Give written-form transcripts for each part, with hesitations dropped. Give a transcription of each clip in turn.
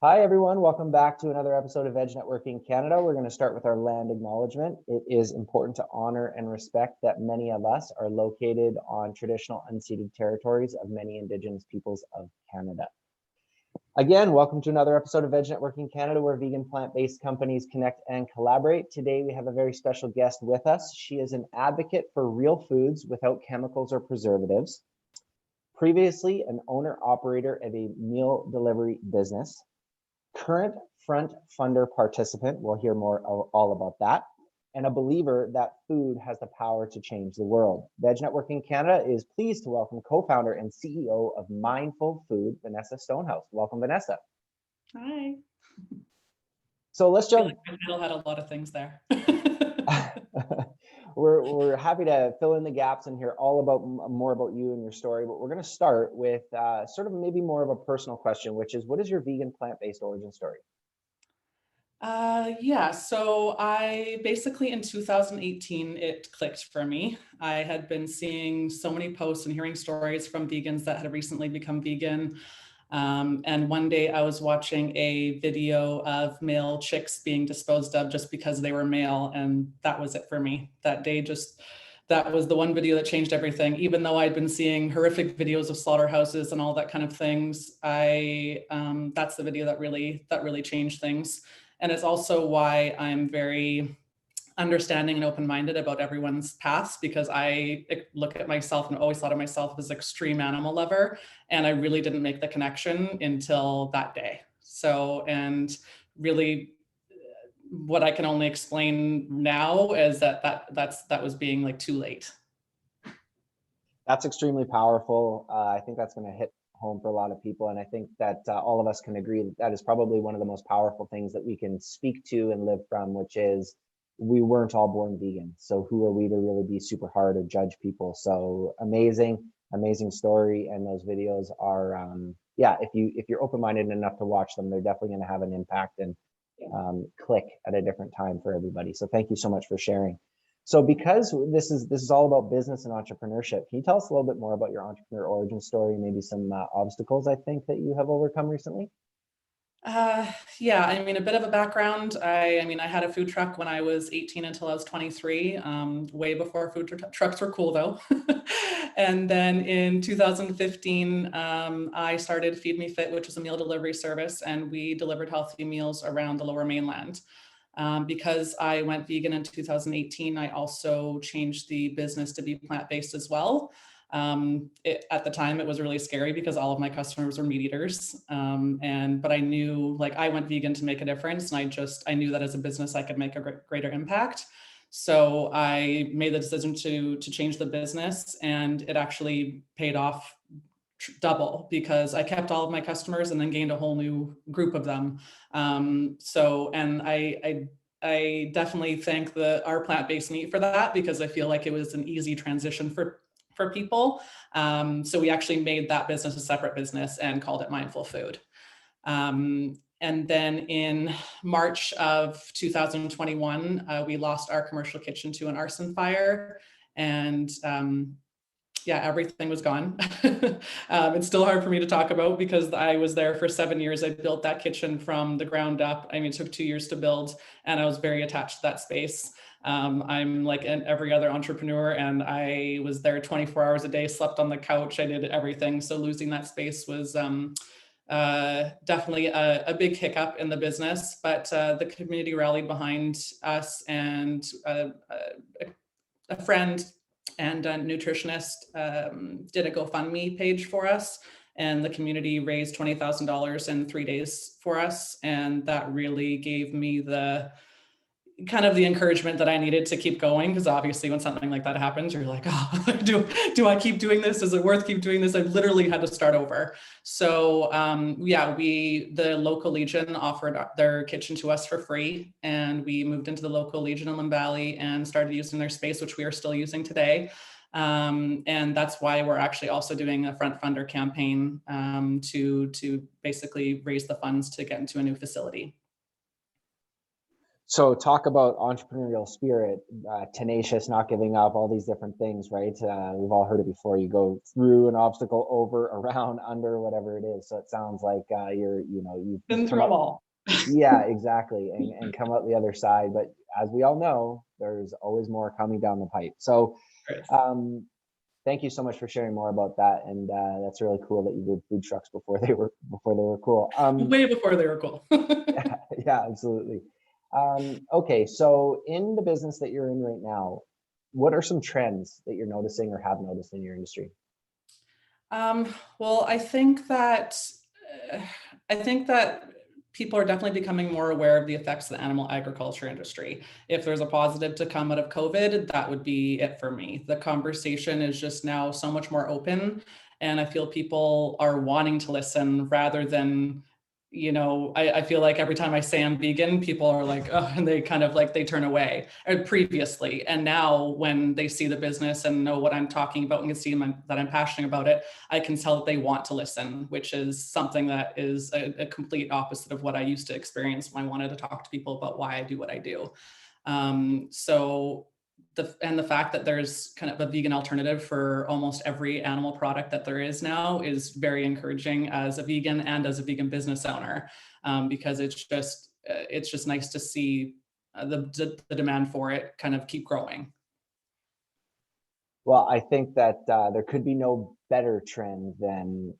Hi, everyone. Welcome back to another episode of Veg Networking Canada. We're going to start with our land acknowledgement. It is important to honor and respect that many of us are located on traditional unceded territories of many Indigenous peoples of Canada. Again, welcome to another episode of Veg Networking Canada, where vegan plant-based companies connect and collaborate. Today, we have a very special guest with us. She is an advocate for real foods without chemicals or preservatives. Previously, an owner-operator of a meal delivery business. Current front funder participant, we'll hear more all about that, and a believer that food has the power to change the world. Veg Networking Canada is pleased to welcome co-founder and CEO of Mindful FÜD, Venessa Stonehouse. Welcome, Venessa. Hi. So let's jump. I feel like I had a lot of things there. We're happy to fill in the gaps and hear all about more about you and your story, but we're going to start with sort of maybe more of a personal question, which is, what is your vegan plant-based origin story? So I basically in 2018, it clicked for me. I had been seeing so many posts and hearing stories from vegans that had recently become vegan. And one day I was watching a video of male chicks being disposed of just because they were male. And that was it for me. That day, that was the one video that changed everything. Even though I'd been seeing horrific videos of slaughterhouses and all that kind of things, that's the video that really changed things. And it's also why I'm very understanding and open-minded about everyone's paths, because I look at myself and always thought of myself as an extreme animal lover. And I really didn't make the connection until that day. So, and really what I can only explain now is that was being like too late. That's extremely powerful. I think that's going to hit home for a lot of people. And I think that all of us can agree that that is probably one of the most powerful things that we can speak to and live from, which is we weren't all born vegan. So who are we to really be super hard or judge people? So amazing story. And those videos are, if you're open-minded enough to watch them, they're definitely going to have an impact and click at a different time for everybody. So thank you so much for sharing. So because this is all about business and entrepreneurship, can you tell us a little bit more about your entrepreneur origin story, maybe some obstacles I think that you have overcome recently? I mean, a bit of a background. I had a food truck when I was 18 until I was 23, way before food trucks were cool though. And then in 2015, I started Feed Me Fit, which was a meal delivery service, and we delivered healthy meals around the Lower Mainland. Because I went vegan in 2018, I also changed the business to be plant-based as well. At the time, it was really scary because all of my customers were meat eaters. But I knew, like, I went vegan to make a difference. And I knew that as a business, I could make a greater impact. So I made the decision to change the business, and it actually paid off double, because I kept all of my customers and then gained a whole new group of them. And I definitely thank our plant-based meat for that, because I feel like it was an easy transition for people. So we actually made that business a separate business and called it Mindful FÜD. And then in March of 2021, we lost our commercial kitchen to an arson fire, and everything was gone. It's still hard for me to talk about because I was there for 7 years. I built that kitchen from the ground up. I mean, it took 2 years to build, and I was very attached to that space. I'm like every other entrepreneur, and I was there 24 hours a day, slept on the couch. I did everything. So losing that space was definitely a big hiccup in the business, but the community rallied behind us, and a friend and a nutritionist did a GoFundMe page for us, and the community raised $20,000 in 3 days for us. And that really gave me the kind of the encouragement that I needed to keep going, because obviously when something like that happens, you're like, oh, do I keep doing this? Is it worth keep doing this? I literally had to start over. So the local Legion offered their kitchen to us for free, and we moved into the local Legion in Lynn Valley and started using their space, which we are still using today. And that's why we're actually also doing a front funder campaign to basically raise the funds to get into a new facility. So talk about entrepreneurial spirit, tenacious, not giving up, all these different things, right? We've all heard it before. You go through an obstacle, over, around, under, whatever it is. So it sounds like you've Been come through them up. all. Yeah, exactly, and come out the other side. But as we all know, there's always more coming down the pipe. So Right. thank you so much for sharing more about that. And that's really cool that you did food trucks before they were cool. Way before they were cool. Yeah, yeah, absolutely. Okay, so in the business that you're in right now, what are some trends that you're noticing or have noticed in your industry? Well, uh, I think that people are definitely becoming more aware of the effects of the animal agriculture industry. If there's a positive to come out of COVID, that would be it for me. The conversation is just now so much more open, and I feel people are wanting to listen rather than, I feel like every time I say I'm vegan, people are like, oh, and they kind of like they turn away previously. And now when they see the business and know what I'm talking about and can see that I'm passionate about it, I can tell that they want to listen, which is something that is a complete opposite of what I used to experience when I wanted to talk to people about why I do what I do. So the fact that there's kind of a vegan alternative for almost every animal product that there is now is very encouraging as a vegan and as a vegan business owner, because it's just nice to see the demand for it kind of keep growing. Well, I think that there could be no better trend than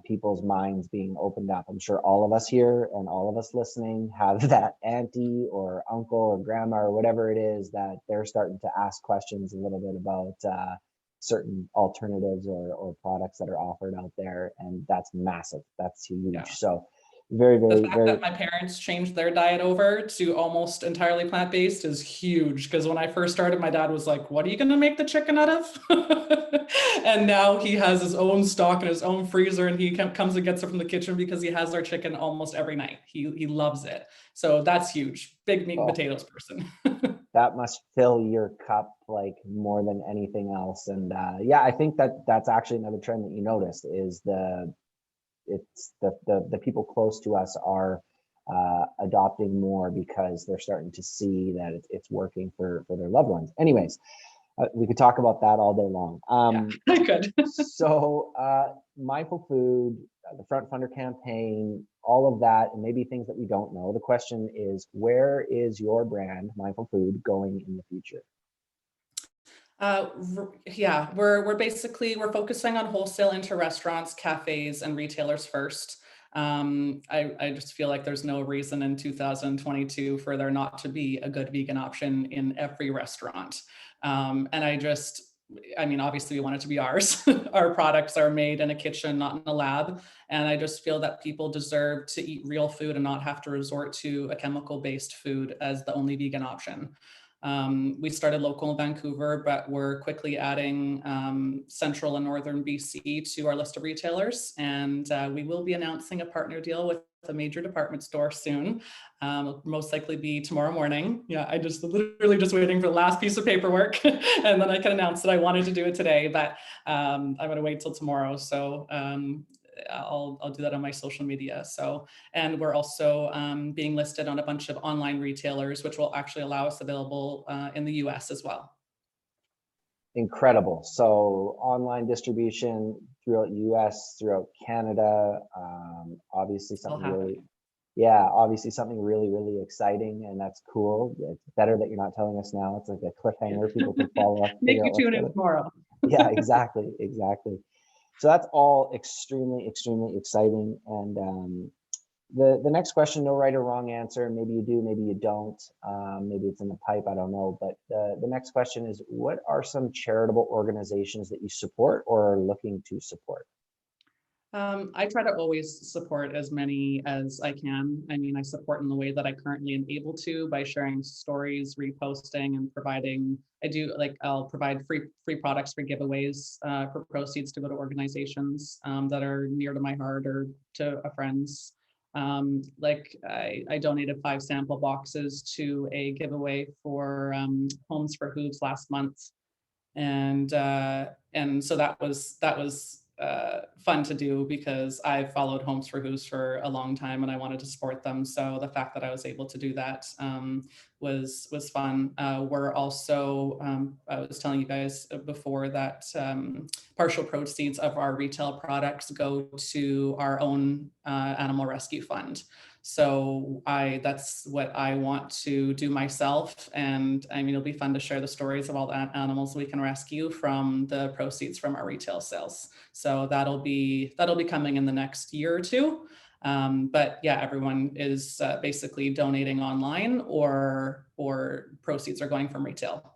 people's minds being opened up. I'm sure all of us here and all of us listening have that auntie or uncle or grandma or whatever it is that they're starting to ask questions a little bit about certain alternatives or products that are offered out there. And that's massive. That's huge. Yeah. So very, The very, fact very. that my parents changed their diet over to almost entirely plant-based is huge, because when I first started, my dad was like, what are you going to make the chicken out of? And now he has his own stock in his own freezer, and he comes and gets it from the kitchen because he has our chicken almost every night. He loves it. So that's huge. Big meat and Oh, potatoes person. that must fill your cup like more than anything else. And yeah, I think that that's actually another trend that you noticed is the people close to us are adopting more because they're starting to see that it's working for their loved ones. Anyways, we could talk about that all day long. Yeah, I could. So Mindful Food, the Front Funder campaign, all of that, and maybe things that we don't know. The question is, where is your brand, Mindful Food, going in the future? Yeah, we're focusing on wholesale into restaurants, cafes, and retailers first. I just feel like there's no reason in 2022 for there not to be a good vegan option in every restaurant. And I mean, obviously we want it to be ours. Our products are made in a kitchen, not in a lab. And I just feel that people deserve to eat real food and not have to resort to a chemical-based food as the only vegan option. We started local in Vancouver, but we're quickly adding central and northern BC to our list of retailers. And we will be announcing a partner deal with a major department store soon. It'll most likely be tomorrow morning. Yeah, I just literally just waiting for the last piece of paperwork and then I can announce that I wanted to do it today, but I'm going to wait till tomorrow. So I'll do that on my social media. So, and we're also being listed on a bunch of online retailers, which will actually allow us available in the US as well. Incredible. So online distribution throughout US, throughout Canada, obviously Still something happening. really, yeah, obviously something really, really exciting, and that's cool. It's better that you're not telling us now. It's like a Yeah. cliffhanger. People can follow up, Make figure me out what's tune in going on. tomorrow. Yeah, exactly, exactly. So that's all extremely, extremely exciting. And the next question, no right or wrong answer. Maybe you do, maybe you don't. Maybe it's in the pipe. I don't know. But the next question is, what are some charitable organizations that you support or are looking to support? I try to always support as many as I can. I mean, I support in the way that I currently am able to by sharing stories, reposting, and providing. I'll provide free products, free giveaways for proceeds to go to organizations that are near to my heart or to a friend's. I donated 5 sample boxes to a giveaway for Homes for Hooves last month, and so that was fun to do because I've followed Homes for Who's for a long time and I wanted to support them. So the fact that I was able to do that was fun. We're also, I was telling you guys before that partial proceeds of our retail products go to our own animal rescue fund. So that's what I want to do myself. And I mean, it'll be fun to share the stories of all the animals we can rescue from the proceeds from our retail sales. So that'll be coming in the next year or two. But yeah, everyone is basically donating online or proceeds are going from retail.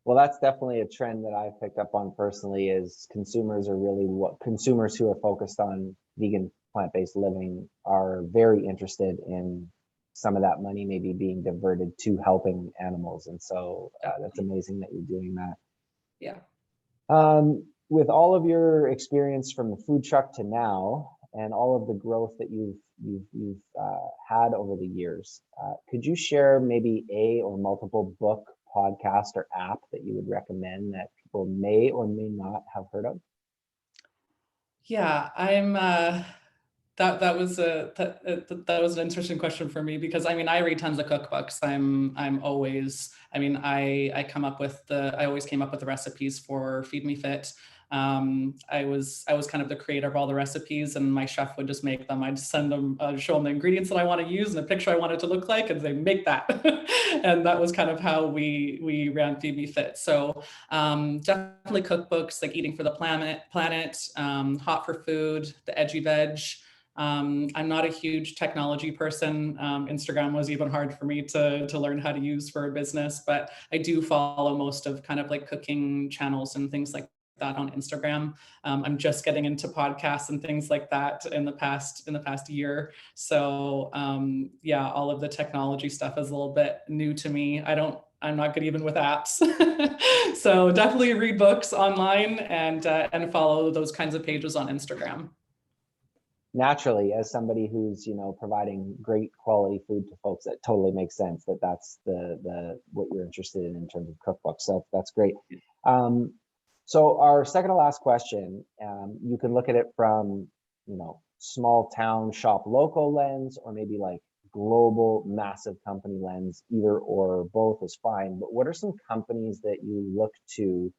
Well, that's definitely a trend that I've picked up on personally, is consumers who are focused on vegan plant-based living are very interested in some of that money maybe being diverted to helping animals. And so that's amazing that you're doing that. Yeah. With all of your experience from the food truck to now and all of the growth that you've had over the years, could you share maybe a or multiple book, podcast, or app that you would recommend that people may or may not have heard of? Yeah, I'm that was an interesting question for me because I mean I read tons of cookbooks. I'm always, I mean I always came up with the recipes for Feed Me Fit. I was kind of the creator of all the recipes, and my chef would just make them. I'd send them, show them the ingredients that I want to use and the picture I want it to look like, and they make that. And that was kind of how we ran Feed Me Fit. So definitely cookbooks like Eating for the Planet, Hot for Food, The Edgy Veg. I'm not a huge technology person. Instagram was even hard for me to learn how to use for a business, but I do follow most of kind of like cooking channels and things like that on Instagram. I'm just getting into podcasts and things like that in the past year. So yeah, all of the technology stuff is a little bit new to me. I'm not good even with apps. So definitely read books online and follow those kinds of pages on Instagram. Naturally, as somebody who's providing great quality food to folks, that totally makes sense that that's the what you're interested in terms of cookbooks. So that's great. So our second to last question, you can look at it from small town shop local lens, or maybe like global massive company lens. Either or both is fine. But what are some companies that you look to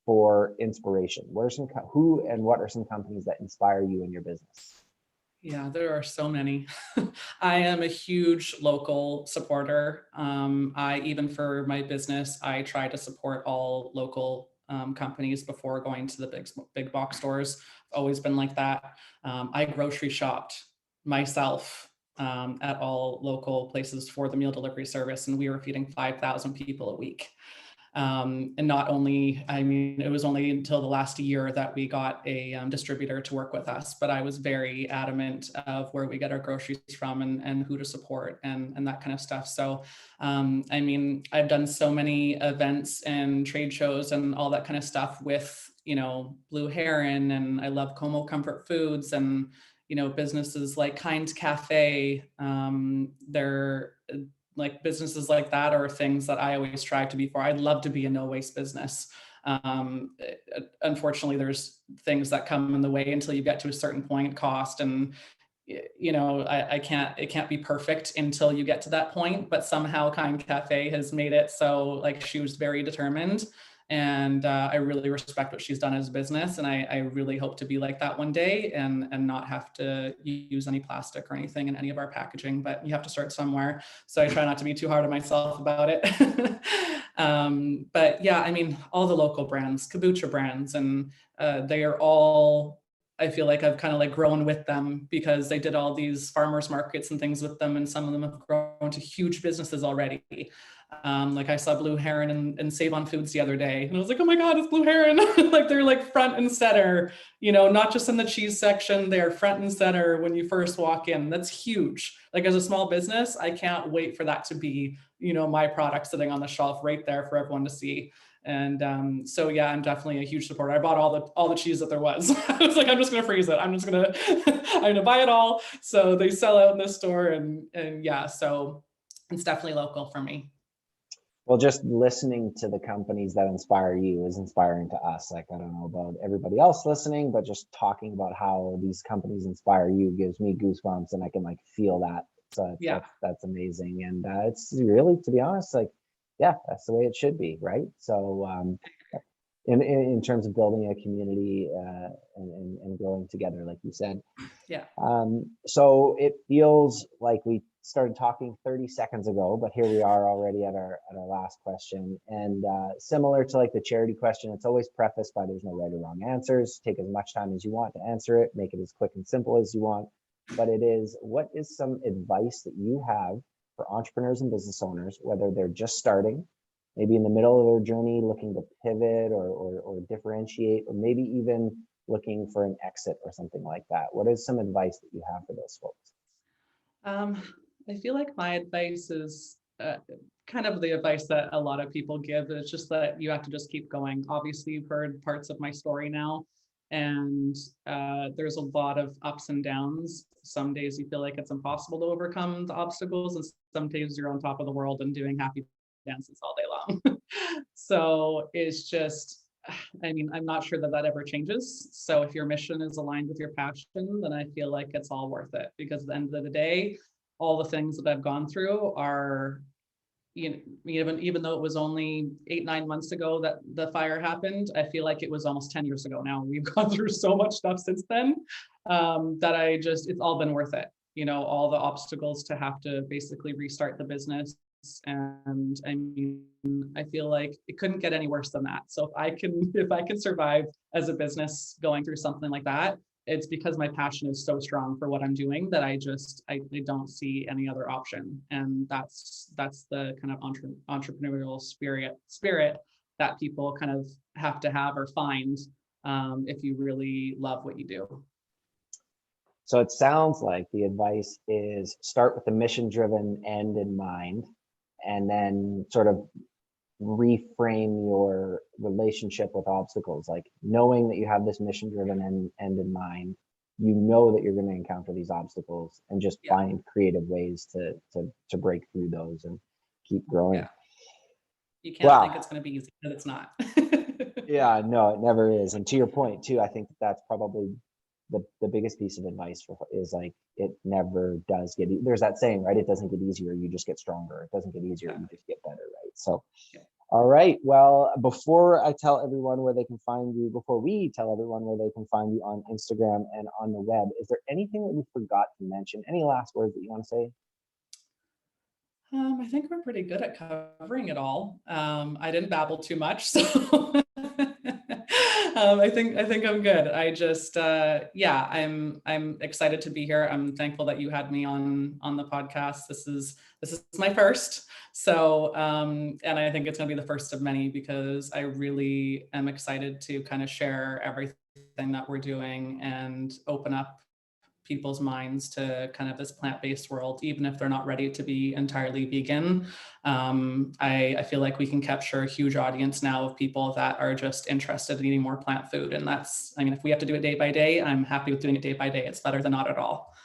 for inspiration? What are some companies that inspire you in your business? Yeah, there are so many. I am a huge local supporter. Even for my business, I try to support all local companies before going to the big box stores. I've always been like that. I grocery shopped myself at all local places for the meal delivery service, and we were feeding 5,000 people a week. And not only, I mean, it was only until the last year that we got a distributor to work with us, but I was very adamant of where we get our groceries from and who to support and that kind of stuff. So, I mean, I've done so many events and trade shows and all that kind of stuff with, Blue Heron, and I love Como Comfort Foods, and, businesses like Kind Cafe. They're like businesses like that are things that I always strive to be for. I'd love to be a no waste business. Unfortunately, there's things that come in the way until you get to a certain point, cost, and it can't be perfect until you get to that point. But somehow Kind Cafe has made it so, like, she was very determined, and I really respect what she's done as a business, and I really hope to be like that one day and not have to use any plastic or anything in any of our packaging. But you have to start somewhere, so I try not to be too hard on myself about it. But yeah, I mean, all the local brands, kombucha brands, and they are all, I feel like I've kind of like grown with them because they did all these farmers markets and things with them, and some of them have grown to huge businesses already. Like I saw Blue Heron and Save on Foods the other day, and I was like, oh my God, it's Blue Heron. Like they're like front and center, not just in the cheese section, they're front and center when you first walk in. That's huge. Like as a small business, I can't wait for that to be, my product sitting on the shelf right there for everyone to see. And so yeah, I'm definitely a huge supporter. I bought all the cheese that there was. I was like, I'm just gonna freeze it. I'm gonna buy it all. So they sell out in this store, and yeah, so it's definitely local for me. Well, just listening to the companies that inspire you is inspiring to us. Like, I don't know about everybody else listening, but just talking about how these companies inspire you gives me goosebumps, and I can like feel that. So Yeah, that's amazing. And it's really, to be honest, like, yeah, that's the way it should be, right? So in terms of building a community and growing together, like you said. yeah, So it feels like we started talking 30 seconds ago, but here we are already at our last question. And similar to like the charity question, it's always prefaced by there's no right or wrong answers. Take as much time as you want to answer it, make it as quick and simple as you want. But it is, what is some advice that you have for entrepreneurs and business owners, whether they're just starting, maybe in the middle of their journey, looking to pivot or differentiate, or maybe even looking for an exit or something like that? What is some advice that you have for those folks? um, I feel like my advice is kind of the advice that a lot of people give. It's just that you have to just keep going. Obviously, you've heard parts of my story now, and there's a lot of ups and downs. Some days you feel like it's impossible to overcome the obstacles, and some days you're on top of the world and doing happy dances all day long. So it's just, I mean, I'm not sure that that ever changes. So if your mission is aligned with your passion, then I feel like it's all worth it, because at the end of the day, all the things that I've gone through are, you know, even though it was only 8-9 months ago that the fire happened, I feel like it was almost 10 years ago now. We've gone through so much stuff since then, that it's all been worth it. You know, all the obstacles to have to basically restart the business. And I mean, I feel like it couldn't get any worse than that. So if I can survive as a business going through something like that, it's because my passion is so strong for what I'm doing that I don't see any other option. And that's the kind of entrepreneurial spirit that people kind of have to have or find, if you really love what you do. So it sounds like the advice is start with a mission-driven end in mind, and then sort of reframe your relationship with obstacles, like knowing that you have this mission-driven end in mind. You know that you're going to encounter these obstacles, and just Yeah, find creative ways to break through those and keep growing. yeah. You can't think Wow. it's going to be easy, because it's not. Yeah, no, it never is. And to your point too, I think that's probably the biggest piece of advice is like, it never does get, there's that saying, right? It doesn't get easier, you just get stronger. It doesn't get easier, you Exactly. just get better, right? So, Yeah. all right. Well, before I tell everyone where they can find you, before we tell everyone where they can find you on Instagram and on the web, is there anything that we forgot to mention? Any last words that you want to say? I think we're pretty good at covering it all. I didn't babble too much, so I think I'm good. I just yeah, I'm excited to be here. I'm thankful that you had me on the podcast. This is my first, so and I think it's going to be the first of many, because I really am excited to kind of share everything that we're doing and open up people's minds to kind of this plant-based world, even if they're not ready to be entirely vegan. I feel like we can capture a huge audience now of people that are just interested in eating more plant food. And I mean, if we have to do it day by day, I'm happy with doing it day by day. It's better than not at all.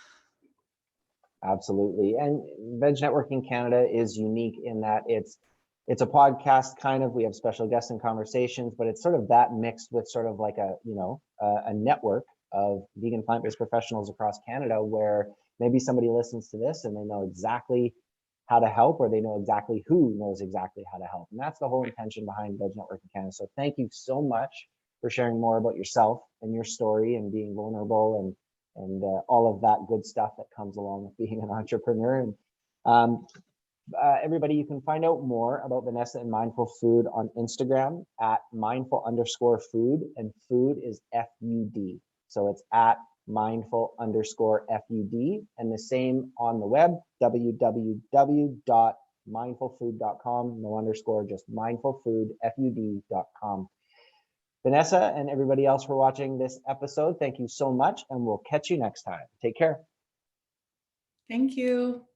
Absolutely. And Veg Networking Canada is unique in that it's a podcast kind of. We have special guests and conversations, but it's sort of that mixed with sort of like a network of vegan plant-based professionals across Canada, where maybe somebody listens to this and they know exactly how to help, or they know exactly who knows exactly how to help. And that's the whole Right. intention behind Veg Networking Canada. So thank you so much for sharing more about yourself and your story, and being vulnerable, and all of that good stuff that comes along with being an entrepreneur. And um, everybody, you can find out more about Venessa and Mindful Food on Instagram at mindful_food, and food is FUD. So it's at mindful_FUD, and the same on the web, www.mindfulfood.com, no underscore, just mindfulfoodfud.com. Venessa and everybody else for watching this episode, thank you so much, and we'll catch you next time. Take care. Thank you.